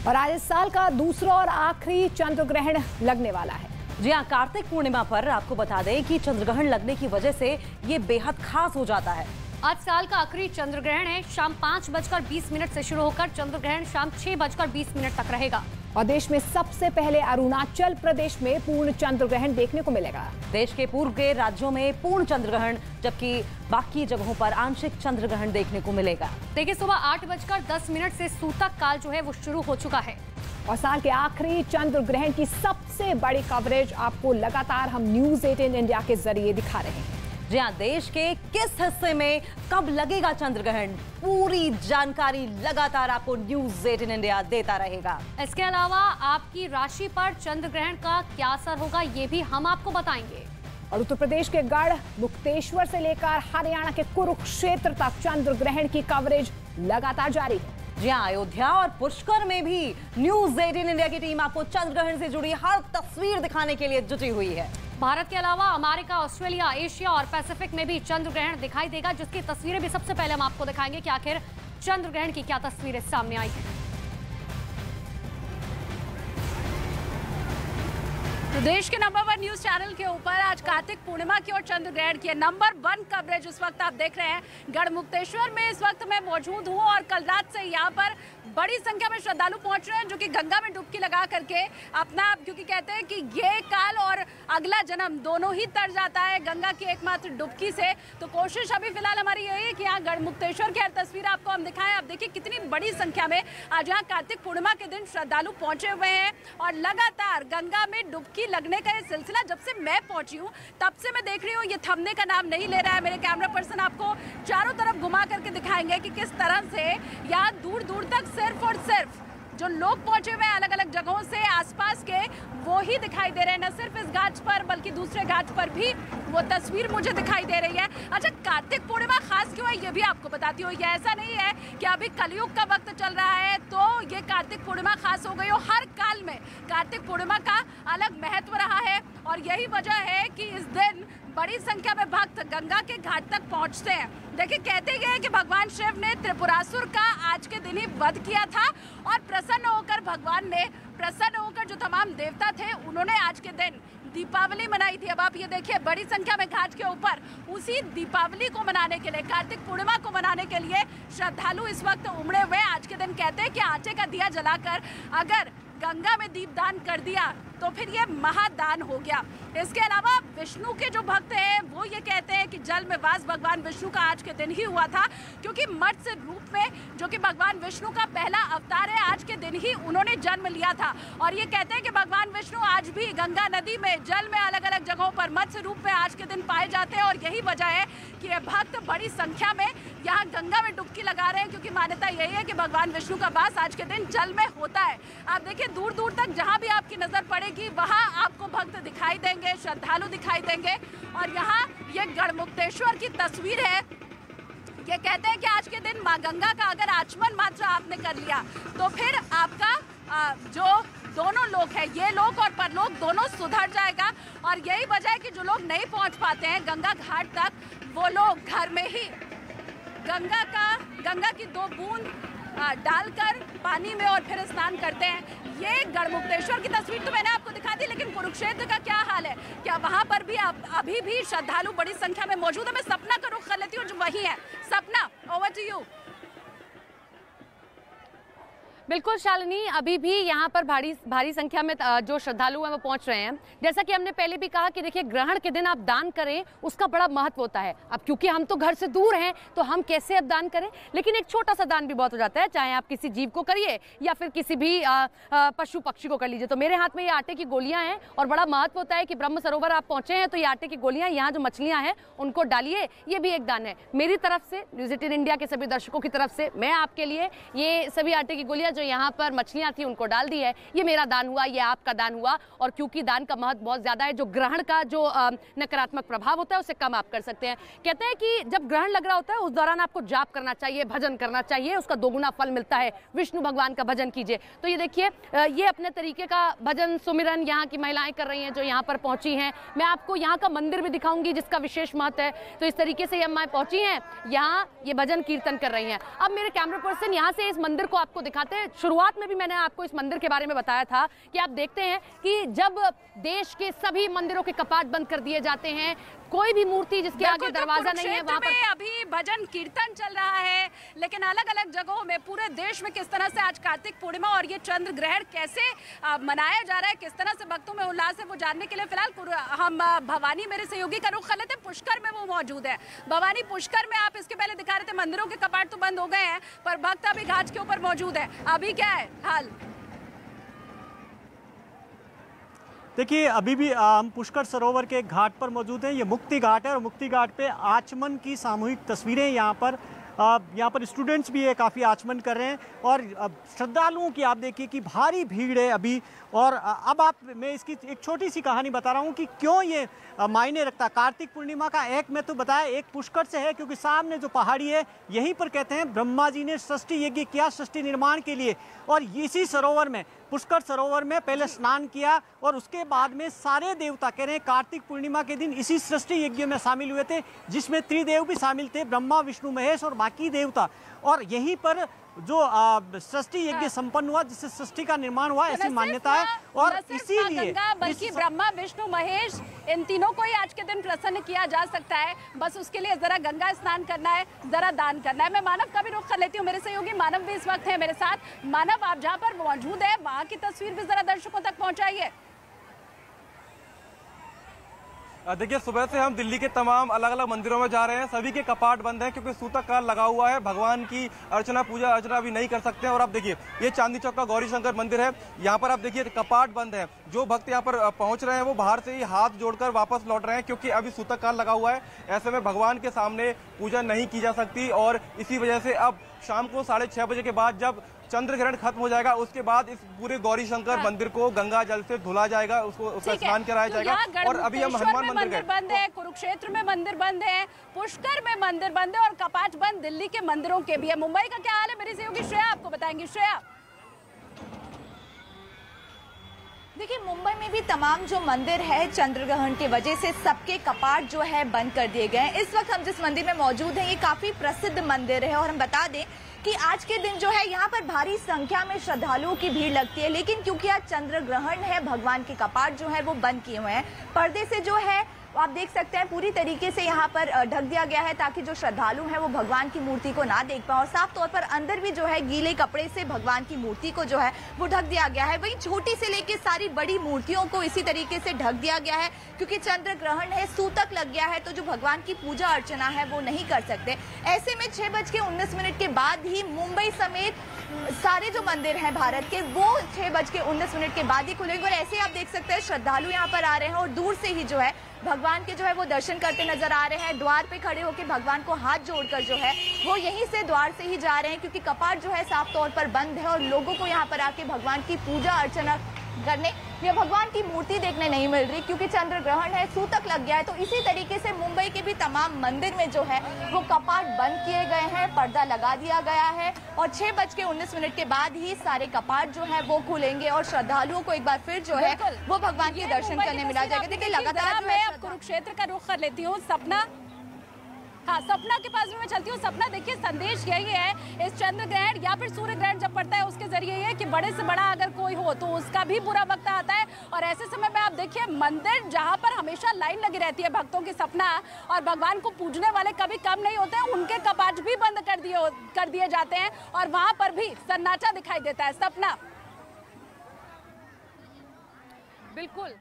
और आज इस साल का दूसरा और आखिरी चंद्र ग्रहण लगने वाला है। जी हाँ, कार्तिक पूर्णिमा पर आपको बता दें कि चंद्र ग्रहण लगने की वजह से ये बेहद खास हो जाता है। आज साल का आखिरी चंद्र ग्रहण है। शाम 5:20 से शुरू होकर चंद्र ग्रहण शाम 6:20 तक रहेगा। और देश में सबसे पहले अरुणाचल प्रदेश में पूर्ण चंद्र ग्रहण देखने को मिलेगा। देश के पूर्व के राज्यों में पूर्ण चंद्र ग्रहण, जबकि बाकी जगहों पर आंशिक चंद्र ग्रहण देखने को मिलेगा। देखिए, सुबह 8:10 से सूतक काल जो है वो शुरू हो चुका है। और साल के आखिरी चंद्र ग्रहण की सबसे बड़ी कवरेज आपको लगातार हम न्यूज़ 18 इंडिया के जरिए दिखा रहे हैं। जी हाँ, देश के किस हिस्से में कब लगेगा चंद्र ग्रहण, पूरी जानकारी लगातार आपको न्यूज़ 18 इंडिया देता रहेगा। इसके अलावा आपकी राशि पर चंद्र ग्रहण का क्या असर होगा ये भी हम आपको बताएंगे। और उत्तर प्रदेश के गढ़ मुक्तेश्वर से लेकर हरियाणा के कुरुक्षेत्र तक चंद्र ग्रहण की कवरेज लगातार जारी है। जी हाँ, अयोध्या और पुष्कर में भी न्यूज़ 18 इंडिया की टीम आपको चंद्र ग्रहण से जुड़ी हर तस्वीर दिखाने के लिए जुटी हुई है। भारत के अलावा अमेरिका, ऑस्ट्रेलिया, एशिया और पैसिफिक में भी चंद्र ग्रहण दिखाई देगा, जिसकी तस्वीरें भी सबसे पहले हम आपको दिखाएंगे कि आखिर चंद्र ग्रहण की क्या तस्वीरें सामने आई हैं। तो देश के नंबर 1 न्यूज चैनल के ऊपर आज कार्तिक पूर्णिमा की और चंद्र ग्रहण की नंबर 1 कवरेज इस वक्त आप देख रहे हैं। गढ़ मुक्तेश्वर में इस वक्त मैं मौजूद हूं और कल रात से यहाँ पर बड़ी संख्या में श्रद्धालु पहुंच रहे हैं, जो कि गंगा में डुबकी लगा करके अपना, क्योंकि कहते हैं कि ये काल और अगला जन्म दोनों ही तर जाता है गंगा की एकमात्र डुबकी से। तो कोशिश अभी फिलहाल हमारी यही है कि यहाँ गढ़ मुक्तेश्वर की हर तस्वीर आपको हम दिखाएं। आप देखिए कितनी बड़ी संख्या में आज यहाँ कार्तिक पूर्णिमा के दिन श्रद्धालु पहुंचे हुए हैं और लगातार गंगा में डुबकी लगने का ये सिलसिला जब से मैं पहुंची हूँ तब से मैं देख रही हूँ, ये थमने का नाम नहीं ले रहा है। मेरे कैमरा पर्सन आपको चारों तरफ घुमा करके दिखाएंगे कि किस तरह से यहाँ दूर दूर तक सिर्फ और सिर्फ जो लोग पहुंचे हुए हैं अलग अलग जगहों से आसपास के, वो ही दिखाई दे रहे हैं। न सिर्फ इस घाट पर बल्कि दूसरे घाट पर भी वो तस्वीर मुझे दिखाई दे रही है। अच्छा, कार्तिक पूर्णिमा खास क्यों है ये भी आपको बताती हूँ। ये ऐसा नहीं है कि अभी कलयुग का वक्त चल रहा है तो ये कार्तिक पूर्णिमा खास हो गई हो। हर काल में कार्तिक पूर्णिमा का अलग महत्व रहा है और यही वजह है कि इस दिन बड़ी संख्या में भक्त गंगा के घाट तक पहुंचते हैं। देखिए, कहते हैं कि भगवान शिव ने त्रिपुरासुर का आज के दिन ही वध किया था और प्रसन्न होकर जो तमाम देवता थे उन्होंने आज के दिन दीपावली मनाई थी। अब आप ये देखिए, बड़ी संख्या में घाट के ऊपर उसी दीपावली को मनाने के लिए, कार्तिक पूर्णिमा को मनाने के लिए श्रद्धालु इस वक्त उमड़े हुए। आज के दिन कहते हैं कि आटे का दिया जलाकर अगर गंगा में दीपदान कर दिया तो फिर ये महादान हो गया। इसके अलावा विष्णु के जो भक्त हैं वो ये कहते हैं कि जल में वास भगवान विष्णु का आज के दिन ही हुआ था, क्योंकि मत्स्य रूप में, जो कि भगवान विष्णु का पहला अवतार है, आज के दिन ही उन्होंने जन्म लिया था। और ये कहते हैं कि भगवान विष्णु आज भी गंगा नदी में जल में अलग अलग जगहों पर मत्स्य रूप में आज के दिन पाए जाते हैं। और यही वजह है कि ये भक्त बड़ी संख्या में यहाँ गंगा में डुबकी लगा रहे हैं, क्योंकि मान्यता यही है कि भगवान विष्णु का वास आज के दिन जल में होता है। आप देखिए, दूर दूर तक जहाँ भी आपकी नजर पड़ेगी वहाँ आपको भक्त दिखाई देंगे, श्रद्धालु दिखाई देंगे। और यहाँ ये गढ़ मुक्तेश्वर की तस्वीर है। ये कहते हैं कि आज के दिन माँ गंगा का अगर आचमन मात्र आपने कर लिया तो फिर आपका जो दोनों लोक है, ये लोक और परलोक, दोनों सुधर जाएगा। और यही वजह है कि जो लोग नहीं पहुंच पाते हैं गंगा घाट तक, वो लोग घर में ही गंगा की 2 बूंद डालकर पानी में और फिर स्नान करते हैं। ये गढ़ मुक्तेश्वर की तस्वीर तो मैंने आपको दिखा दी, लेकिन कुरुक्षेत्र का क्या हाल है? क्या वहां पर भी अभी भी श्रद्धालु बड़ी संख्या में मौजूद है? मैं सपना का रुख कर लेती हूँ जो वही है। सपना, ओवर टू यू। बिल्कुल शालिनी, अभी भी यहाँ पर भारी संख्या में जो श्रद्धालु हैं वो पहुँच रहे हैं। जैसा कि हमने पहले भी कहा कि देखिए, ग्रहण के दिन आप दान करें उसका बड़ा महत्व होता है। अब क्योंकि हम तो घर से दूर हैं तो हम कैसे अब दान करें, लेकिन एक छोटा सा दान भी बहुत हो जाता है, चाहे आप किसी जीव को करिए या फिर किसी भी पशु पक्षी को कर लीजिए। तो मेरे हाथ में ये आटे की गोलियाँ हैं और बड़ा महत्व होता है कि ब्रह्म सरोवर आप पहुँचे हैं तो ये आटे की गोलियाँ, यहाँ जो मछलियाँ हैं उनको डालिए, ये भी एक दान है। मेरी तरफ से, न्यूज़ 18 इंडिया के सभी दर्शकों की तरफ से मैं आपके लिए ये सभी आटे की गोलियाँ जो यहाँ पर मछलियां थी उनको डाल दी है। ये मेरा दान हुआ, ये आपका दान हुआ। और क्योंकि दान का महत्व बहुत ज्यादा है, जो ग्रहण का जो नकारात्मक प्रभाव होता है उसे कम आप कर सकते हैं। कहते हैं कि जब ग्रहण लग रहा होता है उस दौरान आपको जाप करना चाहिए, भजन करना चाहिए, उसका 2 गुना फल मिलता है। विष्णु भगवान का भजन कीजिए। तो ये देखिए, ये अपने तरीके का भजन सुमिरन यहाँ की महिलाएं कर रही हैं जो यहाँ पर पहुंची हैं। मैं आपको यहाँ का मंदिर भी दिखाऊंगी जिसका विशेष महत्व है। तो इस तरीके से ये अम्माएं पहुंची हैं, यहाँ ये भजन कीर्तन कर रही हैं। अब मेरे कैमरा पर्सन यहाँ से इस मंदिर को आपको दिखाते हैं शुरुआत में भी मैंने आपको इस मंदिर के बारे में बताया था कि आप देखते हैं कि जब देश के सभी मंदिरों के कपाट बंद कर दिए जाते हैं, कोई भी मूर्ति जिसके आगे दरवाजा नहीं है वहां पर अभी भजन कीर्तन चल रहा है, लेकिन अलग अलग जगहों में पूरे देश में किस तरह से आज कार्तिक पूर्णिमा और ये चंद्र ग्रहण कैसे मनाया जा रहा है, किस तरह से भक्तों में उल्लास है, वो जानने के लिए फिलहाल हम भवानी मेरे सहयोगी का रुख कर लेते हैं, पुष्कर में वो मौजूद है। भवानी, पुष्कर में आप इसके पहले दिखा रहे थे मंदिरों के कपाट तो बंद हो गए हैं, पर भक्त अभी घाट के ऊपर मौजूद है, अभी क्या है हाल? देखिए, अभी भी हम पुष्कर सरोवर के घाट पर मौजूद हैं। ये मुक्ति घाट है और मुक्ति घाट पे आचमन की सामूहिक तस्वीरें यहाँ पर स्टूडेंट्स भी है, काफ़ी आचमन कर रहे हैं और श्रद्धालुओं की आप देखिए कि भारी भीड़ है अभी। और अब मैं इसकी एक छोटी सी कहानी बता रहा हूँ कि क्यों ये मायने रखता। कार्तिक पूर्णिमा का एक मैं तो बताया, एक पुष्कर से है क्योंकि सामने जो पहाड़ी है यहीं पर कहते हैं ब्रह्मा जी ने सृष्टि यज्ञ किया सृष्टि निर्माण के लिए, और इसी सरोवर में पुष्कर सरोवर में पहले स्नान किया और उसके बाद में सारे देवता कह रहे हैं कार्तिक पूर्णिमा के दिन इसी सृष्टि यज्ञ में शामिल हुए थे, जिसमें त्रिदेव भी शामिल थे, ब्रह्मा विष्णु महेश और बाकी देवता। और यहीं पर जो सृष्टि यज्ञ संपन्न हुआ जिससे सृष्टि का निर्माण हुआ, ऐसी मान्यता है। और इसीलिए बल्कि ब्रह्मा विष्णु महेश इन तीनों को ही आज के दिन प्रसन्न किया जा सकता है, बस उसके लिए जरा गंगा स्नान करना है, जरा दान करना है। मैं मानव का भी रुख कर लेती हूँ, मेरे सहयोगी मानव भी इस वक्त है मेरे साथ। मानव, आप जहाँ पर मौजूद है वहाँ की तस्वीर भी जरा दर्शकों तक पहुँचाइए। देखिए, सुबह से हम दिल्ली के तमाम अलग अलग मंदिरों में जा रहे हैं, सभी के कपाट बंद हैं क्योंकि सूतक काल लगा हुआ है, भगवान की अर्चना पूजा अर्चना भी नहीं कर सकते हैं। और आप देखिए, ये चांदनी चौक का गौरी शंकर मंदिर है, यहाँ पर आप देखिए कपाट बंद है। जो भक्त यहाँ पर पहुंच रहे हैं वो बाहर से ही हाथ जोड़कर वापस लौट रहे हैं क्योंकि अभी सूतक काल लगा हुआ है, ऐसे में भगवान के सामने पूजा नहीं की जा सकती। और इसी वजह से अब शाम को 6:30 बजे के बाद जब चंद्र ग्रहण खत्म हो जाएगा उसके बाद इस पूरे गौरी शंकर मंदिर को गंगा जल से धुला जाएगा, उसका स्नान कराया जाएगा। और अभी हम हनुमान मंदिर बंद है, कुरुक्षेत्र में मंदिर बंद है, पुष्कर में मंदिर बंद है और कपाट बंद दिल्ली के मंदिरों के भी है। मुंबई का क्या हाल है, मेरी सहयोगी श्रेया आपको बताएंगी। श्रेया, देखिए, मुंबई में भी तमाम जो मंदिर है चंद्र ग्रहण की वजह से सबके कपाट जो है बंद कर दिए गए हैं। इस वक्त हम जिस मंदिर में मौजूद हैं ये काफी प्रसिद्ध मंदिर है और हम बता दें कि आज के दिन जो है यहाँ पर भारी संख्या में श्रद्धालुओं की भीड़ लगती है, लेकिन क्योंकि आज चंद्र ग्रहण है भगवान के कपाट जो है वो बंद किए हुए हैं। पर्दे से जो है आप देख सकते हैं पूरी तरीके से यहाँ पर ढक दिया गया है ताकि जो श्रद्धालु हैं वो भगवान की मूर्ति को ना देख पाए। और साफ तौर पर अंदर भी जो है गीले कपड़े से भगवान की मूर्ति को जो है वो ढक दिया गया है। वहीं छोटी से लेके सारी बड़ी मूर्तियों को इसी तरीके से ढक दिया गया है क्योंकि चंद्र ग्रहण है, सूतक लग गया है, तो जो भगवान की पूजा अर्चना है वो नहीं कर सकते। ऐसे में 6:19 के बाद ही मुंबई समेत सारे जो मंदिर हैं भारत के वो 6:19 के बाद ही खुलेंगे। और ऐसे आप देख सकते हैं श्रद्धालु यहाँ पर आ रहे हैं और दूर से ही जो है भगवान के जो है वो दर्शन करते नजर आ रहे हैं। द्वार पे खड़े होकर भगवान को हाथ जोड़कर जो है वो यहीं से द्वार से ही जा रहे हैं क्योंकि कपाट जो है साफ तौर पर बंद है और लोगों को यहाँ पर आके भगवान की पूजा अर्चना करने या भगवान की मूर्ति देखने नहीं मिल रही क्योंकि चंद्र ग्रहण है, सूतक लग गया है। तो इसी तरीके से मुंबई के भी तमाम मंदिर में जो है वो कपाट बंद किए गए हैं, पर्दा लगा दिया गया है और 6:19 के बाद ही सारे कपाट जो है वो खुलेंगे और श्रद्धालुओं को एक बार फिर जो है वो भगवान के दर्शन करने मिला जाएगा। देखिए, लगातार मैं अब कुरुक्षेत्र का रुख कर लेती हूँ। सपना, हाँ, सपना के पास भी मैं चलती हूँ। सपना, देखिए संदेश यही है इस चंद्र ग्रहण या फिर सूर्य ग्रहण जब पड़ता है उसके जरिए ये कि बड़े से बड़ा अगर कोई हो तो उसका भी बुरा वक्त आता है। और ऐसे समय में आप देखिए मंदिर जहाँ पर हमेशा लाइन लगी रहती है भक्तों की, सपना, और भगवान को पूजने वाले कभी कम नहीं होते हैं, उनके कपाट भी बंद कर दिए जाते हैं और वहाँ पर भी सन्नाटा दिखाई देता है। सपना, बिल्कुल